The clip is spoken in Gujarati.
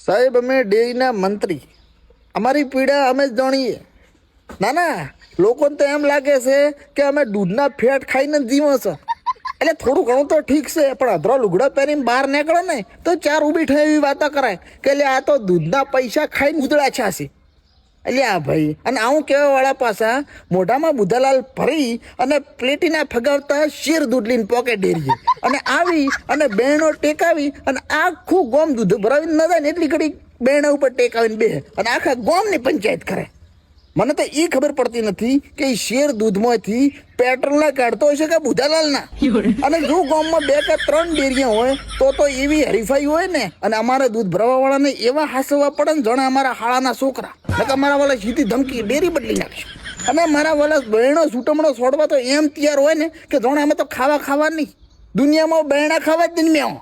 સાહેબ અમે ડેરીના મંત્રી, અમારી પીડા અમે જ જાણીએ. ના ના, લોકોને તો એમ લાગે છે કે અમે દૂધના ફેટ ખાઈને જ જીવો છે. એટલે થોડું ઘણું તો ઠીક છે, પણ અધરો લુગડા પહેરીને બહાર નીકળે ને તો ચાર ઊભી થઈ એવી વાતો કરાય કે એટલે આ તો દૂધના પૈસા ખાઈને ઉદળા છે. એટલે આ ભાઈ, અને આવું કહેવાવાળા પાછા મોઢામાં બુધાલાલ ભરી અને પ્લેટીના ફગાવતા શેર દૂધ લઈને પોકેટ ડેરીએ અને આવી અને બહેનો ટેકાવી અને આખું ગોમ દૂધ ભરાવીને ન જાય ને એટલી ઘડી બહેનો ઉપર ટેકાવીને બે અને આખા ગોમની પંચાયત કરે. મને તો એ ખબર પડતી નથી કે એ શેર દૂધમાંથી પેટ્રોલના કાઢતો હશે કે બુધાલાલના. અને જો ગામમાં 2 કે 3 ડેરીઓ હોય તો એવી હરીફાઈ હોય ને, અને અમારે દૂધ ભરવાવાળાને એવા હાસવા પડે ને જાણે અમારા હાળાના છોકરા. એટલે મારા વાળા સીધી ધમકી ડેરી બદલી નાખશે. અને મારા વાળા બહેણો છૂટમણો છોડવા તો એમ તૈયાર હોય ને કે જાણે અમે તો ખાવા નહીં, દુનિયામાં બહેણા ખાવા જ નહીં.